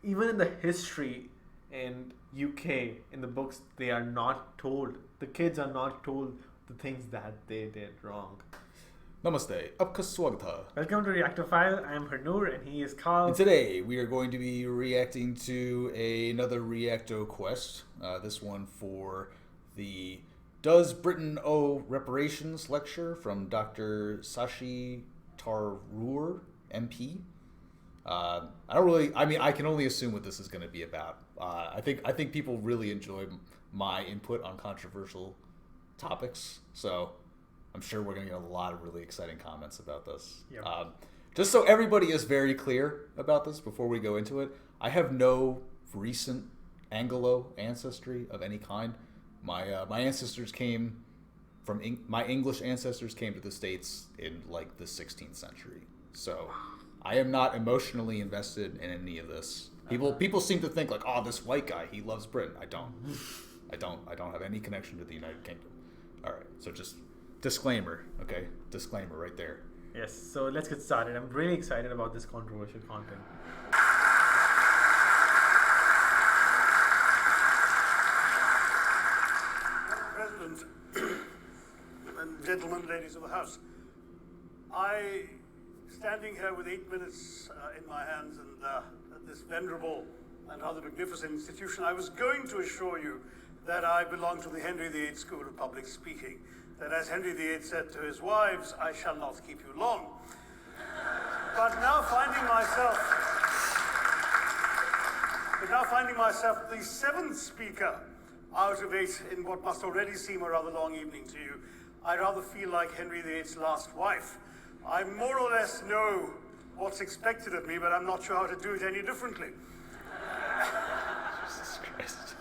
even in the history in UK, in the books, they are not told. The kids are not told the things that they did wrong. Namaste. Apka swagata. Welcome to Reactor File. I'm Tharoor and he is Carl. And today we are going to be reacting to another Reacto quest. This one for the Does Britain Owe Reparations lecture from Dr. Shashi Tharoor, MP. I can only assume what this is going to be about. I think people really enjoy my input on controversial topics, so I'm sure we're going to get a lot of really exciting comments about this. Yep. Just so everybody is very clear about this before we go into it, I have no recent Anglo ancestry of any kind. My ancestors came from my English ancestors came to the States in like the 16th century. So I am not emotionally invested in any of this. People seem to think like, oh, this white guy, he loves Britain. I don't have any connection to the United Kingdom. All right, so just disclaimer, okay? Disclaimer right there. Yes, so let's get started. I'm really excited about this controversial content. President and gentlemen, ladies of the House, standing here with 8 minutes in my hands and at this venerable and rather magnificent institution, I was going to assure you that I belong to the Henry VIII School of Public Speaking, that as Henry VIII said to his wives, I shall not keep you long. But now finding myself the 7th speaker out of 8 in what must already seem a rather long evening to you, I rather feel like Henry VIII's last wife. I more or less know what's expected of me, but I'm not sure how to do it any differently. Jesus Christ.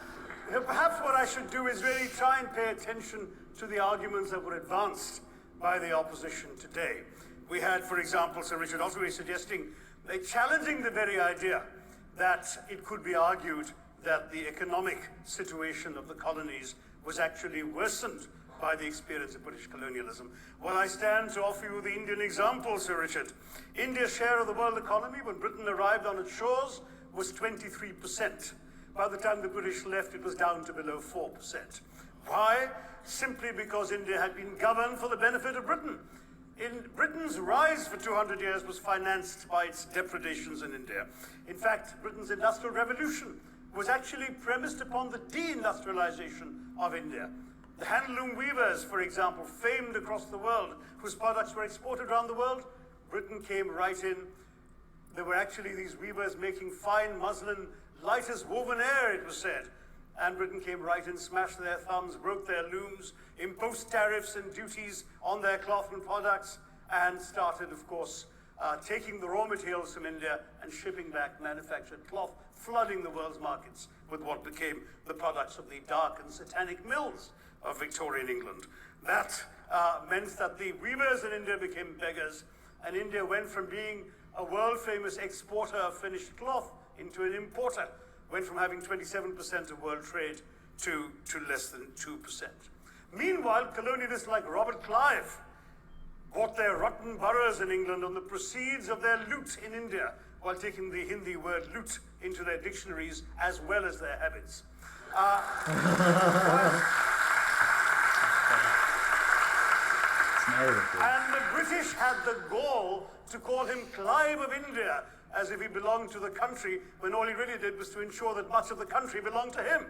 Perhaps what I should do is really try and pay attention to the arguments that were advanced by the opposition today. We had, for example, Sir Richard Ottery suggesting, challenging the very idea that it could be argued that the economic situation of the colonies was actually worsened by the experience of British colonialism. Well, I stand to offer you the Indian example, Sir Richard. India's share of the world economy when Britain arrived on its shores was 23%. By the time the British left, it was down to below 4%. Why? Simply because India had been governed for the benefit of Britain. Britain's rise for 200 years was financed by its depredations in India. In fact, Britain's industrial revolution was actually premised upon the deindustrialization of India. The handloom weavers, for example, famed across the world, whose products were exported around the world, Britain came right in. There were actually these weavers making fine muslin, light as woven air, it was said. And Britain came right in, smashed their thumbs, broke their looms, imposed tariffs and duties on their cloth and products, and started, of course, taking the raw materials from India and shipping back manufactured cloth, flooding the world's markets with what became the products of the dark and satanic mills of Victorian England. That meant that the weavers in India became beggars, and India went from being a world-famous exporter of finished cloth into an importer, went from having 27% of world trade to less than 2%. Meanwhile, colonialists like Robert Clive bought their rotten boroughs in England on the proceeds of their loot in India, while taking the Hindi word loot into their dictionaries as well as their habits. And the British had the gall to call him Clive of India, as if he belonged to the country, when all he really did was to ensure that much of the country belonged to him.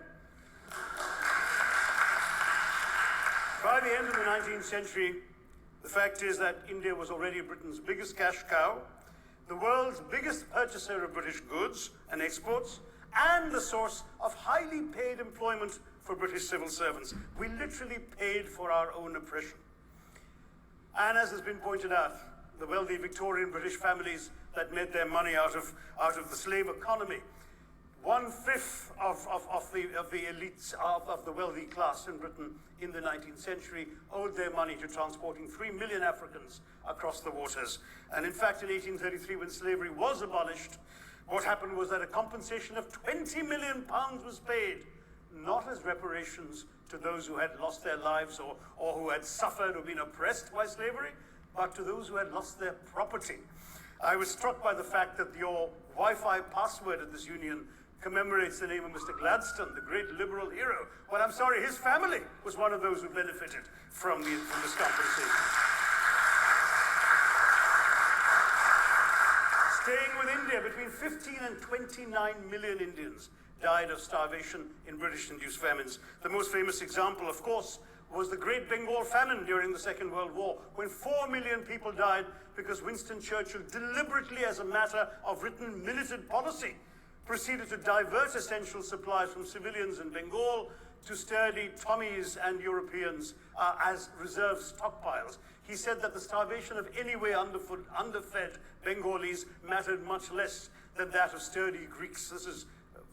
By the end of the 19th century, the fact is that India was already Britain's biggest cash cow, the world's biggest purchaser of British goods and exports, and the source of highly paid employment for British civil servants. We literally paid for our own oppression. And as has been pointed out, the wealthy Victorian British families that made their money out of the slave economy, 1/5 of the elites of the wealthy class in Britain in the 19th century owed their money to transporting 3 million Africans across the waters. And in fact, in 1833, when slavery was abolished, what happened was that a compensation of £20 million was paid, not as reparations to those who had lost their lives or who had suffered or been oppressed by slavery, but to those who had lost their property. I was struck by the fact that your Wi-Fi password at this union commemorates the name of Mr. Gladstone, the great liberal hero. Well, I'm sorry, his family was one of those who benefited from this compensation. Staying with India, between 15 and 29 million Indians died of starvation in British-induced famines. The most famous example, of course, was the Great Bengal Famine during the Second World War, when 4 million people died because Winston Churchill deliberately, as a matter of written militant policy, proceeded to divert essential supplies from civilians in Bengal to sturdy Tommies and Europeans as reserve stockpiles. He said that the starvation of anyway underfed Bengalis mattered much less than that of sturdy Greeks. This is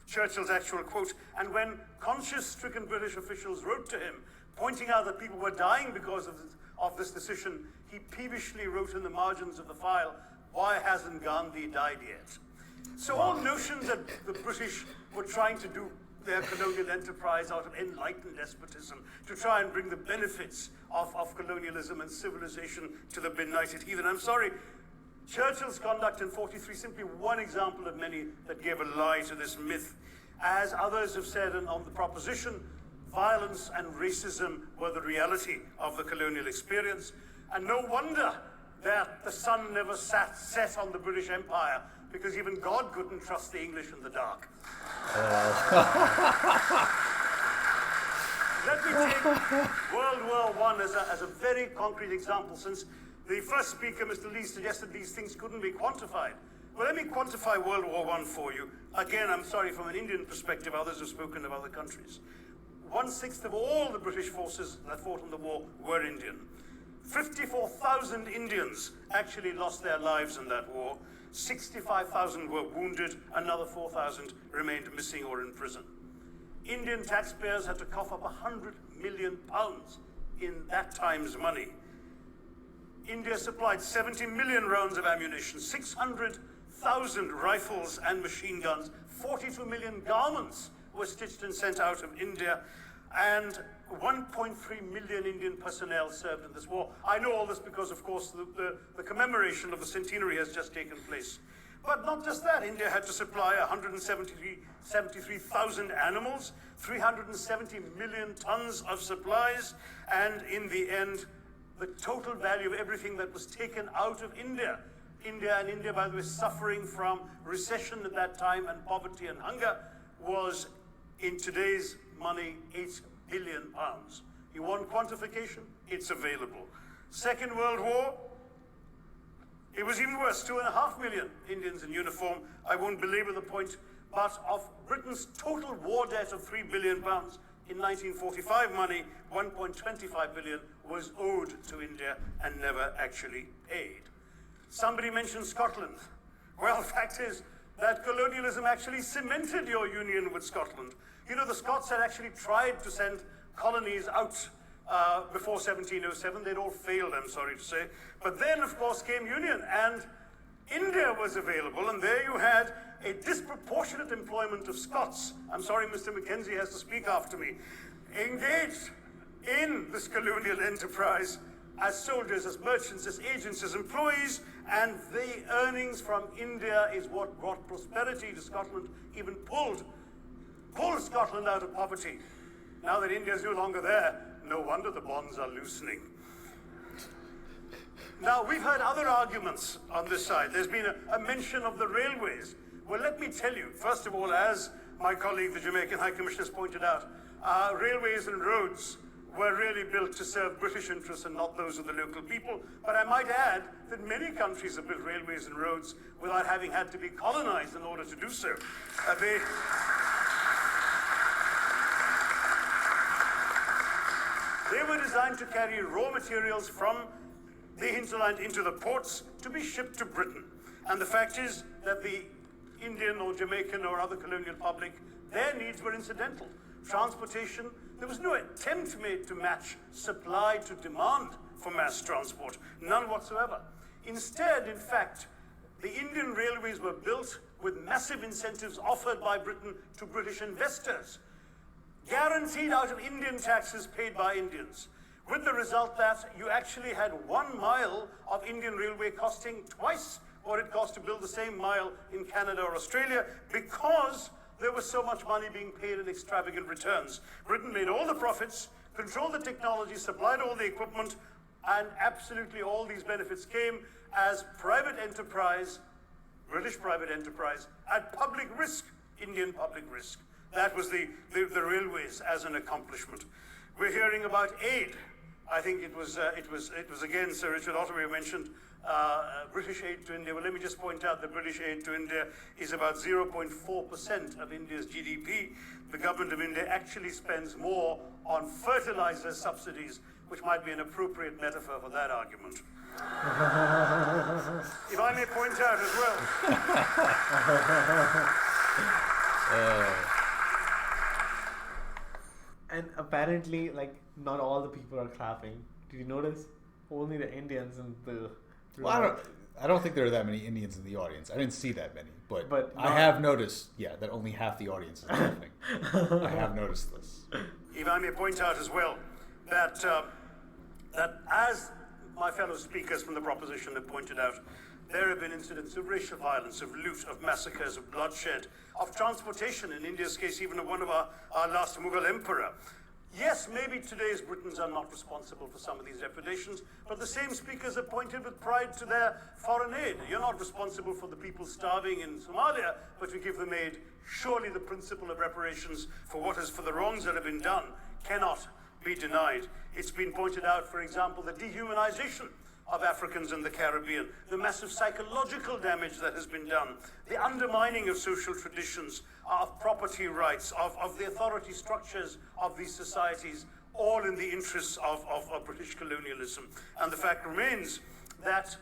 Churchill's actual quote. And when conscience-stricken British officials wrote to him, pointing out that people were dying because of this decision, he peevishly wrote in the margins of the file, "Why hasn't Gandhi died yet?" So all notions that the British were trying to do their colonial enterprise out of enlightened despotism to try and bring the benefits of colonialism and civilization to the benighted heathen. I'm sorry, Churchill's conduct in 43 simply one example of many that gave a lie to this myth. As others have said on the proposition, violence and racism were the reality of the colonial experience. And no wonder that the sun never set on the British Empire, because even God couldn't trust the English in the dark. Let me take World War I as a very concrete example, since the first speaker, Mr. Lee, suggested these things couldn't be quantified. Well, let me quantify World War I for you. Again, I'm sorry, from an Indian perspective, others have spoken of other countries. 1/6 of all the British forces that fought in the war were Indian. 54,000 Indians actually lost their lives in that war. 65,000 were wounded, another 4,000 remained missing or in prison. Indian taxpayers had to cough up £100 million in that time's money. India supplied 70 million rounds of ammunition, 600,000 rifles and machine guns, 42 million garments were stitched and sent out of India, and 1.3 million Indian personnel served in this war. I know all this because, of course, the commemoration of the centenary has just taken place. But not just that, India had to supply 173,000 animals, 370 million tons of supplies, and in the end, the total value of everything that was taken out of India, India, by the way, suffering from recession at that time and poverty and hunger, was, in today's money, £8 billion. You want quantification? It's available. Second World War, it was even worse, 2.5 million Indians in uniform. I won't belabor the point, but of Britain's total war debt of £3 billion, in 1945 money, 1.25 billion was owed to India and never actually paid. Somebody mentioned Scotland. Well, the fact is that colonialism actually cemented your union with Scotland. You know, the Scots had actually tried to send colonies out before 1707. They'd all failed, I'm sorry to say. But then, of course, came union, and India was available, and there you had a disproportionate employment of Scots. I'm sorry, Mr. Mackenzie has to speak after me. Engaged in this colonial enterprise as soldiers, as merchants, as agents, as employees, and the earnings from India is what brought prosperity to Scotland, even pulled Scotland out of poverty. Now that India is no longer there, no wonder the bonds are loosening. Now, we've heard other arguments on this side. There's been a mention of the railways. Well, let me tell you, first of all, as my colleague, the Jamaican High Commissioner, has pointed out, railways and roads were really built to serve British interests and not those of the local people. But I might add that many countries have built railways and roads without having had to be colonized in order to do so. They were designed to carry raw materials from the hinterland into the ports to be shipped to Britain. And the fact is that the Indian or Jamaican or other colonial public, their needs were incidental. Transportation, there was no attempt made to match supply to demand for mass transport, none whatsoever. Instead, in fact, the Indian railways were built with massive incentives offered by Britain to British investors, guaranteed out of Indian taxes paid by Indians, with the result that you actually had 1 mile of Indian railway costing twice what it cost to build the same mile in Canada or Australia, because there was so much money being paid in extravagant returns. Britain made all the profits, controlled the technology, supplied all the equipment, and absolutely all these benefits came as private enterprise, British private enterprise, at public risk, Indian public risk. That was the railways as an accomplishment. We're hearing about aid. I think it was again, Sir Richard Ottaway mentioned British aid to India. Well, let me just point out that British aid to India is about 0.4% of India's GDP. The government of India actually spends more on fertilizer subsidies, which might be an appropriate metaphor for that argument. If I may point out as well. And apparently, like, not all the people are clapping. Did you notice? Only the Indians and the... Well, I don't think there are that many Indians in the audience. I didn't see that many. But I not, have noticed, that only half the audience is clapping. I have noticed this. If I may point out as well, that as my fellow speakers from the proposition have pointed out, there have been incidents of racial violence, of loot, of massacres, of bloodshed, of transportation, in India's case, even of one of our last Mughal emperor. Yes, maybe today's Britons are not responsible for some of these depredations, but the same speakers have pointed with pride to their foreign aid. You're not responsible for the people starving in Somalia, but you give them aid. Surely the principle of reparations for the wrongs that have been done cannot be denied. It's been pointed out, for example, the dehumanization of Africans in the Caribbean, the massive psychological damage that has been done, the undermining of social traditions, of property rights, of the authority structures of these societies, all in the interests of British colonialism. And the fact remains that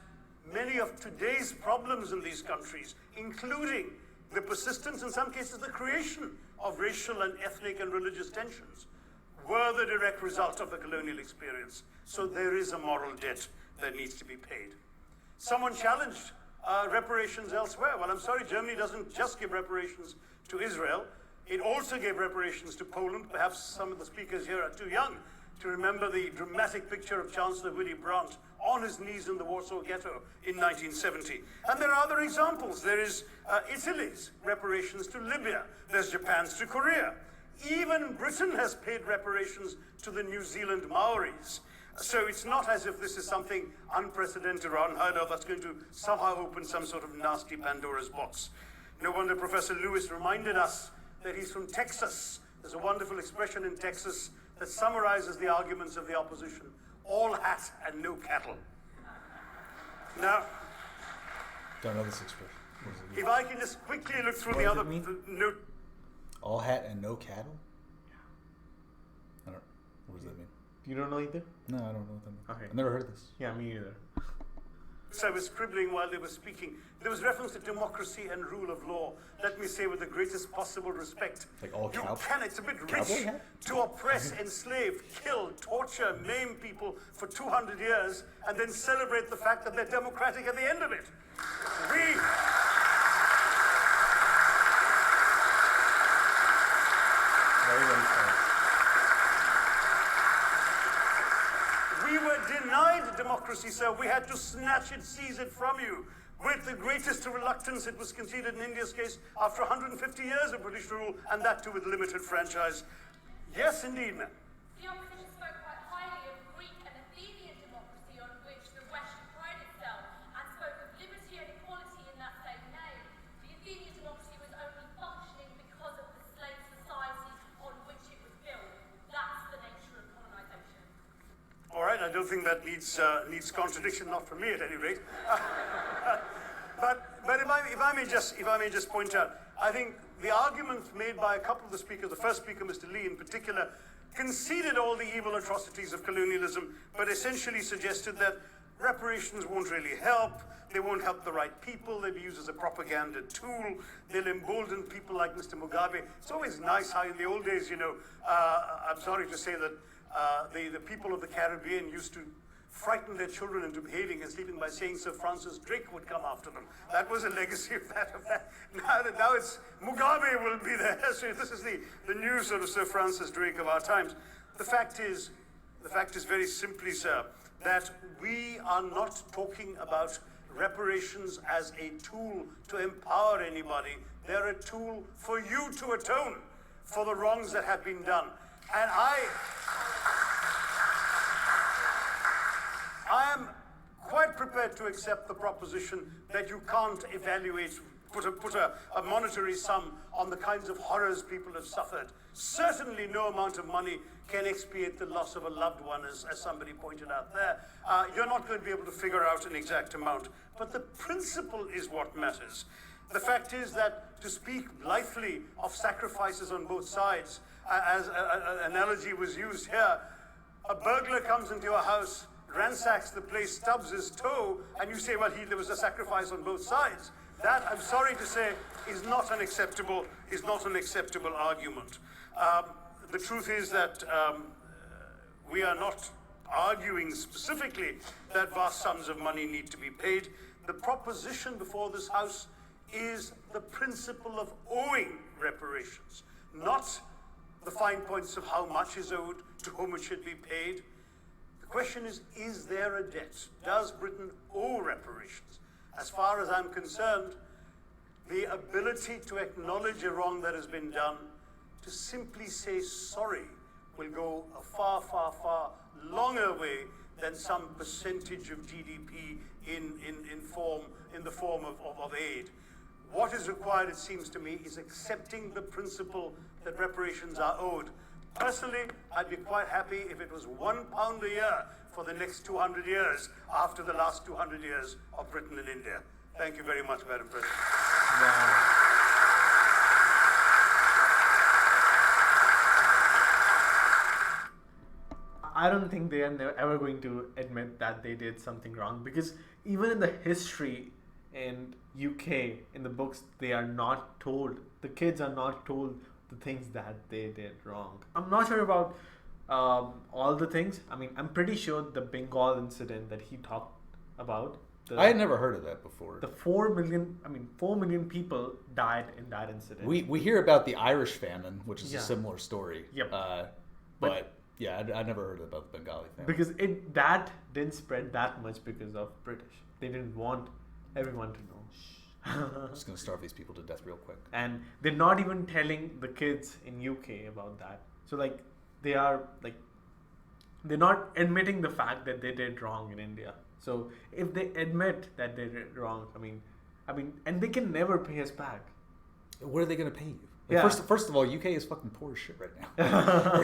many of today's problems in these countries, including the persistence, in some cases the creation of racial and ethnic and religious tensions, were the direct result of the colonial experience. So there is a moral debt that needs to be paid. Someone challenged reparations elsewhere. Well, I'm sorry, Germany doesn't just give reparations to Israel. It also gave reparations to Poland. Perhaps some of the speakers here are too young to remember the dramatic picture of Chancellor Willy Brandt on his knees in the Warsaw Ghetto in 1970. And there are other examples. There is Italy's reparations to Libya. There's Japan's to Korea. Even Britain has paid reparations to the New Zealand Maoris. So it's not as if this is something unprecedented or unheard of that's going to somehow open some sort of nasty Pandora's box. No wonder Professor Lewis reminded us that he's from Texas. There's a wonderful expression in Texas that summarizes the arguments of the opposition: all hat and no cattle. Now, don't know this expression. If I can just quickly look through the other note. All hat and no cattle? I don't. What does that mean? You don't know either? No, I don't know what that means. Okay. I've never heard this. Yeah, me either. So I was scribbling while they were speaking. There was reference to democracy and rule of law. Let me say with the greatest possible respect. Like all it's a bit rich to oppress, enslave, kill, torture, maim people for 200 years and then celebrate the fact that they're democratic at the end of it. We were denied democracy, sir. We had to snatch it, seize it from you. With the greatest reluctance, it was conceded in India's case after 150 years of British rule, and that too with limited franchise. Yes, indeed, ma'am. The opposition spoke quite highly of Greek and Athenian democracy on which the West should pride itself, and spoke of liberty and equality in that same name. The Athenian democracy was only functioning because of the slave societies on which it was built. That's the nature of colonization. All right, I don't think that needs contradiction, not from me at any rate. But if I may just point out, I think the arguments made by a couple of the speakers, the first speaker, Mr. Lee in particular, conceded all the evil atrocities of colonialism, but essentially suggested that reparations won't really help. They won't help the right people. They'll be used as a propaganda tool. They'll embolden people like Mr. Mugabe. It's always nice how in the old days, I'm sorry to say that the people of the Caribbean used to frighten their children into behaving and sleeping by saying Sir Francis Drake would come after them. That was a legacy of that. Now it's Mugabe will be there. So this is the new sort of Sir Francis Drake of our times. The fact is very simply, sir, that we are not talking about reparations as a tool to empower anybody. They're a tool for you to atone for the wrongs that have been done. And I am quite prepared to accept the proposition that you can't evaluate, put a monetary sum on the kinds of horrors people have suffered. Certainly no amount of money can expiate the loss of a loved one, as somebody pointed out there. You're not going to be able to figure out an exact amount, but the principle is what matters. The fact is that to speak blithely of sacrifices on both sides, as an analogy was used here, a burglar comes into your house, ransacks the place, stubs his toe, and you say, well, there was a sacrifice on both sides. That, I'm sorry to say, is not an acceptable argument. The truth is that we are not arguing specifically that vast sums of money need to be paid. The proposition before this House is the principle of owing reparations, not the fine points of how much is owed, to whom it should be paid. The question is there a debt? Does Britain owe reparations? As far as I'm concerned, the ability to acknowledge a wrong that has been done, to simply say sorry, will go a far, far, far longer way than some percentage of GDP in the form of aid. What is required, it seems to me, is accepting the principle that reparations are owed. Personally, I'd be quite happy if it was £1 a year for the next 200 years after the last 200 years of Britain and India. Thank you very much, Madam President. Wow. I don't think they are ever going to admit that they did something wrong, because even in the history in UK, in the books, they are not told, the kids are not told the things that they did wrong. I'm not sure about all the things. I mean, I'm pretty sure the Bengal incident that he talked about. I had never heard of that before. The 4 million people died in that incident. We hear about the Irish famine, which is a similar story. Yep. But yeah, I never heard about the Bengali famine. Because that didn't spread that much because of British. They didn't want everyone to know. I'm just going to starve these people to death real quick. And they're not even telling the kids in UK about that. So they're not admitting the fact that they did wrong in India. So if they admit that they did wrong, I mean, and they can never pay us back. What are they going to pay you? Yeah. First of all, UK is fucking poor as shit right now.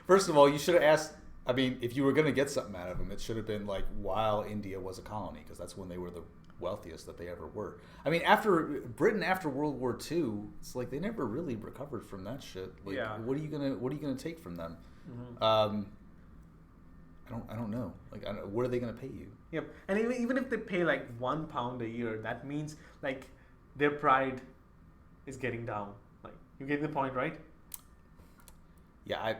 first of all, you should have asked. I mean, if you were going to get something out of them, it should have been like while India was a colony, because that's when they were the wealthiest that they ever were. I mean, after Britain after World War II, it's like they never really recovered from that shit. Like, what are you gonna take from them? Mm-hmm. I don't know. Like, what are they gonna pay you? Yep. And even if they pay like £1 a year, that means like their pride is getting down. Like, you get the point, right? Yeah,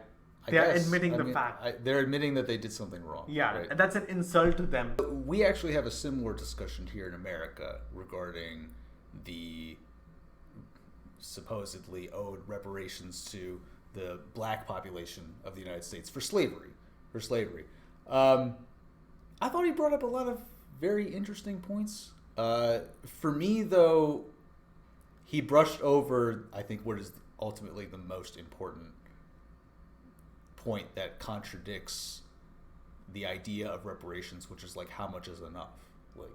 they're admitting the fact. They're admitting that they did something wrong. Yeah, right? and that's an insult to them. We actually have a similar discussion here in America regarding the supposedly owed reparations to the black population of the United States for slavery. I thought he brought up a lot of very interesting points. For me, though, he brushed over, I think, what is ultimately the most important point that contradicts the idea of reparations, which is like, how much is enough? Like,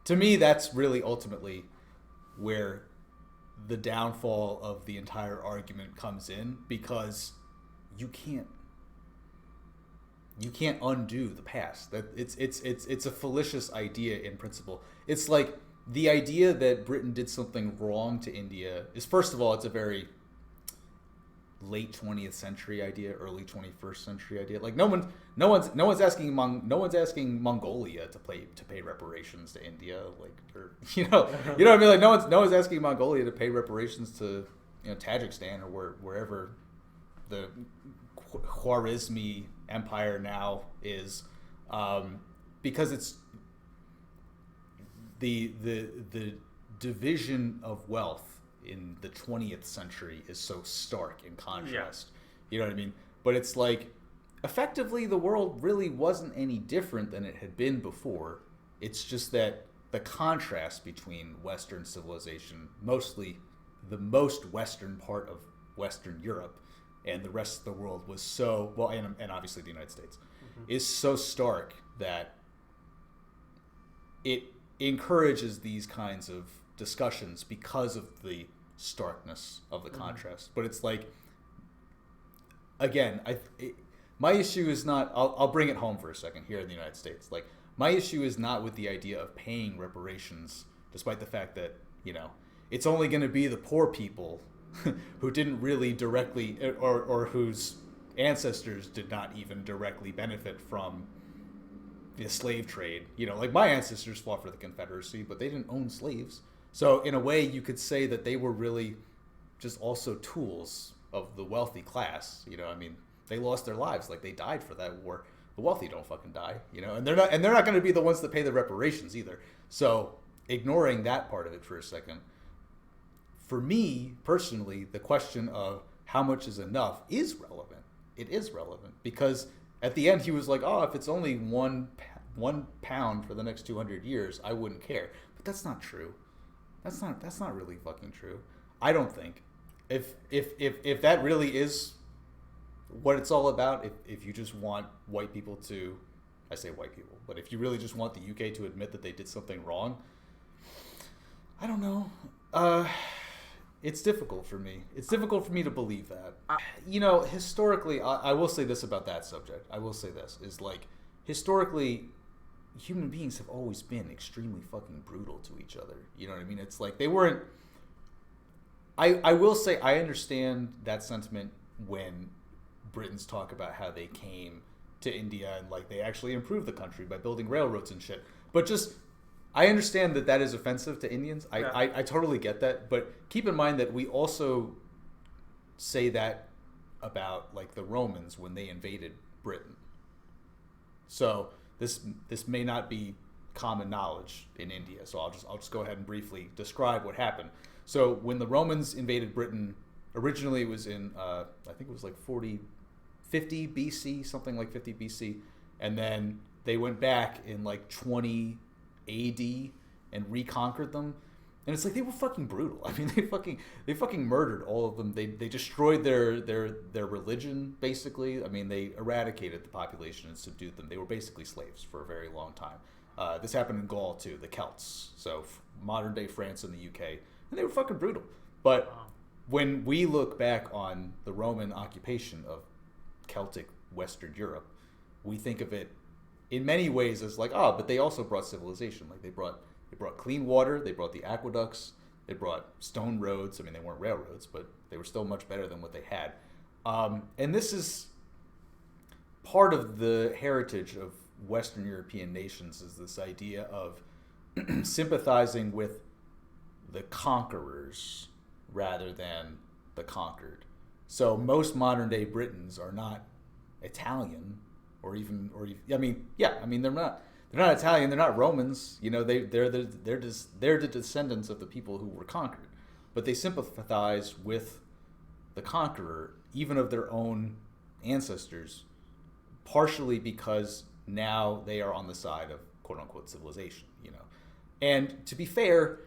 to me, that's really ultimately where the downfall of the entire argument comes in, because you can't undo the past. That it's a fallacious idea in principle. It's like the idea that Britain did something wrong to India is, first of all, it's a very late 20th century idea, early 21st century idea. Like no one's asking Mongolia to pay reparations to India, like, or you know what I mean. Like no one's asking Mongolia to pay reparations to Tajikistan or wherever the Khwarezmi Empire now is, because it's the division of wealth in the 20th century is so stark in contrast. You know what I mean? But it's like, effectively, the world really wasn't any different than it had been before. It's just that the contrast between Western civilization, mostly the most Western part of Western Europe, and the rest of the world was so, well, and obviously the United States, is so stark that it encourages these kinds of discussions because of the starkness of the contrast. But it's like, again, my issue is not, I'll bring it home for a second here in the United States. Like, my issue is not with the idea of paying reparations, despite the fact that, you know, it's only going to be the poor people who didn't really directly, or whose ancestors did not even directly benefit from the slave trade. You know, like, my ancestors fought for the Confederacy, but they didn't own slaves. So in a way, you could say that they were really just also tools of the wealthy class. You know, I mean, they lost their lives, like, they died for that war. The wealthy don't fucking die, you know, and they're not going to be the ones that pay the reparations either. So ignoring that part of it for a second, for me personally, the question of how much is enough is relevant. It is relevant because at the end he was like, oh, if it's only one pound for the next 200 years, I wouldn't care. But that's not true. That's not really fucking true. I don't think. If that really is what it's all about, if you just want white people to, I say white people, but if you really just want the UK to admit that they did something wrong, I don't know. It's difficult for me. It's difficult for me to believe that. You know, historically, I will say this about that subject. I will say this, is like, historically, human beings have always been extremely fucking brutal to each other. You know what I mean? It's like, they weren't... I will say, I understand that sentiment when Britons talk about how they came to India and, like, they actually improved the country by building railroads and shit. But just... I understand that is offensive to Indians. I totally get that. But keep in mind that we also say that about, like, the Romans when they invaded Britain. So this may not be common knowledge in India. So I'll just go ahead and briefly describe what happened. So when the Romans invaded Britain, originally it was in, I think it was like 50 BC, something like 50 BC. And then they went back in like 20 AD and reconquered them, and it's like they were fucking brutal. I mean, they fucking murdered all of them. They destroyed their religion, basically. I mean, they eradicated the population and subdued them. They were basically slaves for a very long time. This happened in Gaul too, the Celts, so modern day France and the UK, and they were fucking brutal. But when we look back on the Roman occupation of Celtic Western Europe, we think of it in many ways as like, oh, but they also brought civilization. Like, they brought clean water, they brought the aqueducts, they brought stone roads. I mean, they weren't railroads, but they were still much better than what they had. And this is part of the heritage of Western European nations, is this idea of sympathizing with the conquerors rather than the conquered. So most modern day Britons are not Italian. Or I mean, they're not Italian, they're not Romans, you know, they're the descendants of the people who were conquered, but they sympathize with the conqueror, even of their own ancestors, partially because now they are on the side of quote unquote civilization, you know. And to be fair,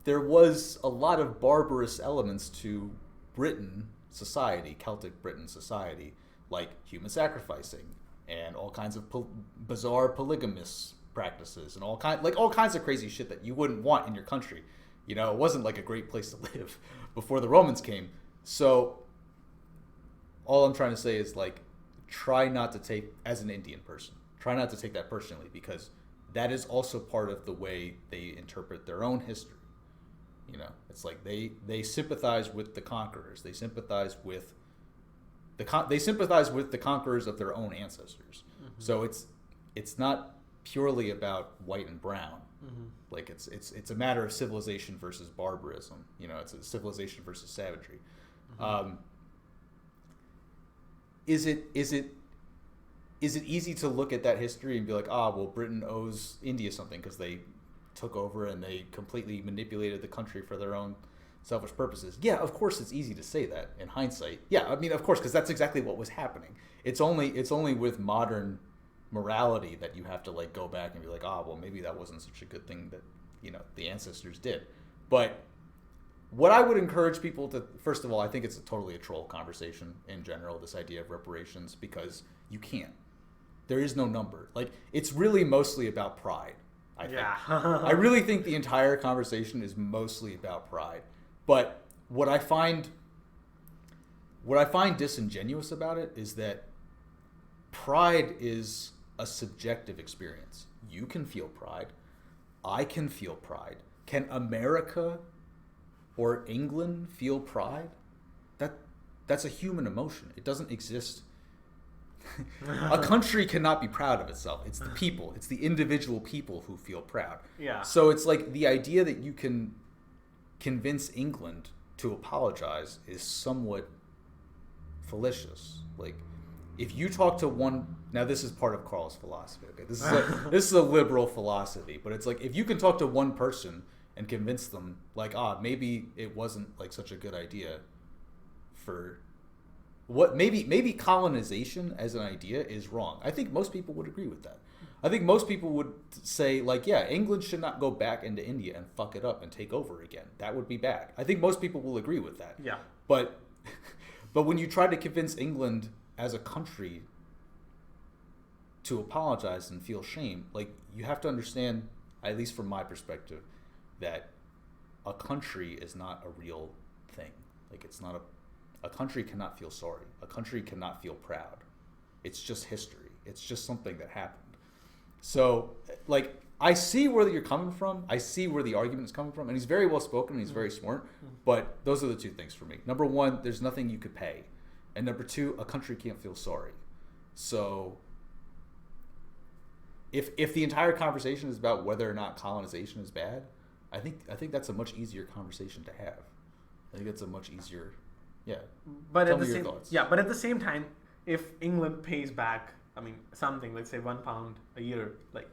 there was a lot of barbarous elements to Britain society, Celtic Britain society, like human sacrificing and all kinds of bizarre polygamous practices and all kinds of crazy shit that you wouldn't want in your country. You know, it wasn't like a great place to live before the Romans came. So all I'm trying to say is, like, try not to take, as an Indian person, try not to take that personally, because that is also part of the way they interpret their own history. You know, it's like they sympathize with the conquerors. They sympathize with the conquerors of their own ancestors. Mm-hmm. So it's not purely about white and brown. Mm-hmm. Like, it's a matter of civilization versus barbarism. You know, it's a civilization versus savagery. Mm-hmm. Is it easy to look at that history and be like, well, Britain owes India something because they took over and they completely manipulated the country for their own selfish purposes? Yeah, of course it's easy to say that in hindsight. Yeah, I mean, of course, because that's exactly what was happening. It's only with modern morality that you have to like go back and be like, well, maybe that wasn't such a good thing that, the ancestors did. But what I would encourage people to, first of all, I think it's totally a troll conversation in general, this idea of reparations, because you can't. There is no number. Like, it's really mostly about pride, I think. Yeah. I really think the entire conversation is mostly about pride. But what I find disingenuous about it is that pride is a subjective experience. You can feel pride. I can feel pride. Can America or England feel pride? That's a human emotion. It doesn't exist. A country cannot be proud of itself. It's the people. It's the individual people who feel proud. Yeah. So it's like the idea that you can convince England to apologize is somewhat fallacious. Like, if you talk to one, now this is part of Carl's philosophy. Okay, this is a liberal philosophy, but it's like if you can talk to one person and convince them, like, maybe it wasn't like such a good idea for what maybe colonization as an idea is wrong. I think most people would agree with that. I think most people would say, like, yeah, England should not go back into India and fuck it up and take over again. That would be bad. I think most people will agree with that. Yeah. But when you try to convince England as a country to apologize and feel shame, like, you have to understand, at least from my perspective, that a country is not a real thing. Like, it's not a country cannot feel sorry. A country cannot feel proud. It's just history. It's just something that happened. So, like, I see where you're coming from. I see where the argument is coming from. And he's very well spoken and he's very smart. But those are the two things for me. Number one, there's nothing you could pay. And number two, a country can't feel sorry. So if the entire conversation is about whether or not colonization is bad, I think that's a much easier conversation to have. I think that's a much easier, yeah. But Tell at the me your same, thoughts. yeah, but at the same time, if England pays back, something, let's say £1 a year, like,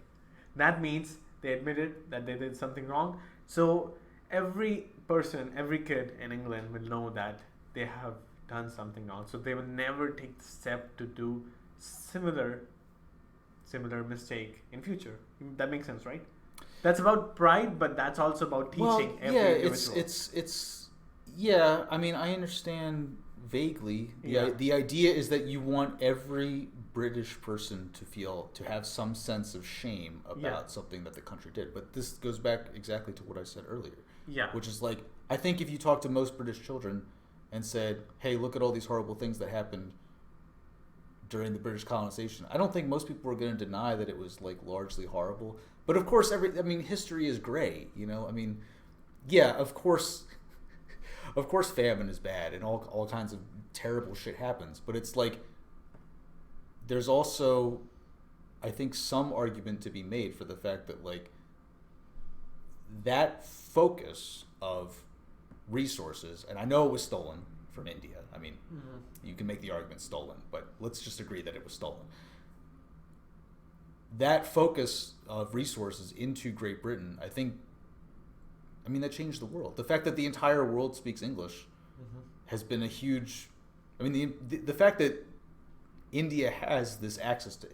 that means they admitted that they did something wrong. So every person, every kid in England will know that they have done something wrong. So they will never take the step to do similar mistake in future. That makes sense, right? That's about pride, but that's also about teaching every individual. It's yeah. I mean, I understand vaguely. The idea is that you want every British person to have some sense of shame about something that the country did. But this goes back exactly to what I said earlier. Yeah. Which is like, I think if you talk to most British children and said, hey, look at all these horrible things that happened during the British colonization, I don't think most people are going to deny that it was like largely horrible. But of course, history is gray, of course famine is bad and all kinds of terrible shit happens. But it's like, there's also, I think, some argument to be made for the fact that, like, that focus of resources, and I know it was stolen from India. I mean, you can make the argument stolen, but let's just agree that it was stolen. That focus of resources into Great Britain, I think, that changed the world. The fact that the entire world speaks English has been a huge... the fact that India has this access to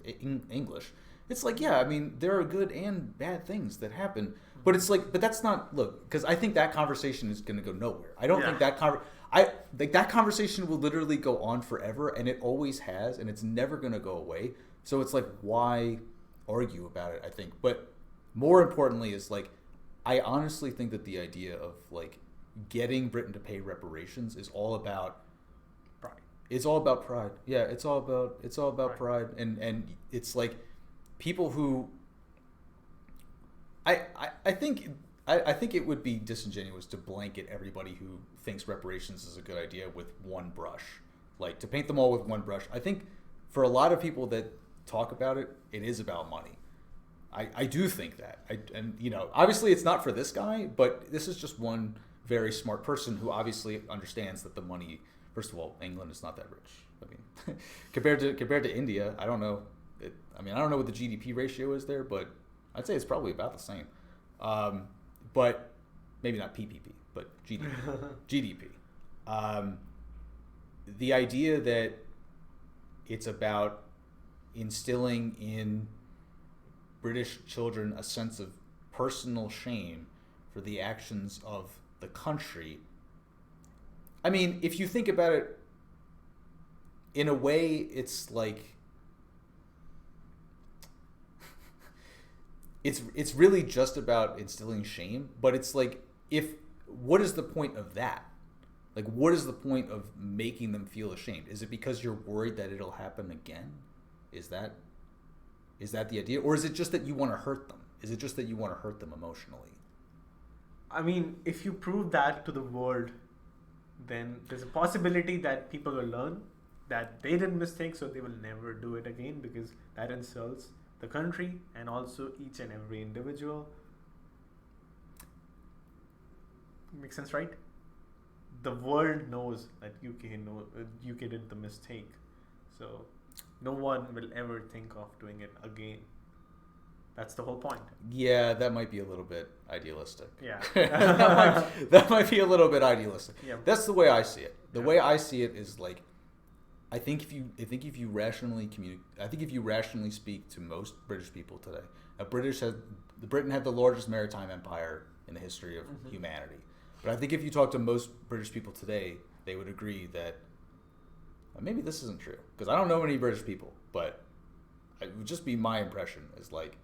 English, it's like, there are good and bad things that happen. But it's like, but that's not, look, because I think that conversation is going to go nowhere. I don't think that that conversation will literally go on forever, and it always has, and it's never going to go away. So it's like, why argue about it, I think. But more importantly is, like, I honestly think that the idea of, like, getting Britain to pay reparations is all about pride. It's all about pride. Yeah, it's all about pride. And it's like people who I think it would be disingenuous to blanket everybody who thinks reparations is a good idea with one brush. Like, to paint them all with one brush. I think for a lot of people that talk about it, it is about money. I do think that. Obviously it's not for this guy, but this is just one very smart person who obviously understands that the money, first of all, England is not that rich. Compared to India, I don't know. I don't know what the GDP ratio is there, but I'd say it's probably about the same. But maybe not PPP, but GDP. The idea that it's about instilling in British children a sense of personal shame for the actions of the country. I mean, if you think about it, in a way, it's like it's really just about instilling shame, but it's like, what is the point of that? Like, what is the point of making them feel ashamed? Is it because you're worried that it'll happen again? Is that the idea? Or is it just that you want to hurt them? Is it just that you want to hurt them emotionally? I mean, if you prove that to the world, then there's a possibility that people will learn that they did mistakes, so they will never do it again, because that insults the country and also each and every individual. Makes sense, right? The world knows that UK did the mistake, so no one will ever think of doing it again. That's the whole point. Yeah, that might be a little bit idealistic. Yeah. that might be a little bit idealistic. Yeah. That's the way I see it. The way I see it is like, I think if you rationally speak to most British people today, Britain had the largest maritime empire in the history of humanity. But I think if you talk to most British people today, they would agree that maybe this isn't true, because I don't know many British people, but it would just be my impression is like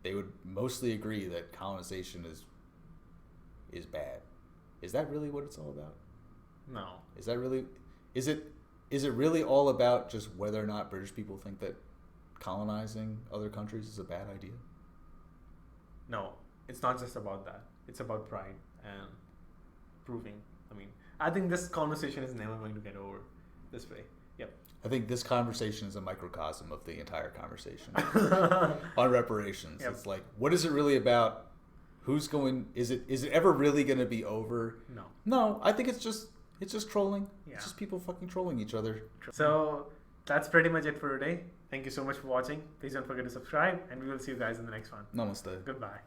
they would mostly agree that colonization is bad. Is that really what it's all about? No. Is it really all about just whether or not British people think that colonizing other countries is a bad idea? No, it's not just about that. It's about pride and proving. I mean, I think this conversation is never going to get over this way. Yep. I think this conversation is a microcosm of the entire conversation on reparations. Yep. It's like, what is it really about? Is it ever really going to be over? No, I think it's just trolling. Yeah. It's just people fucking trolling each other. So that's pretty much it for today. Thank you so much for watching. Please don't forget to subscribe, and we will see you guys in the next one. Namaste. Goodbye.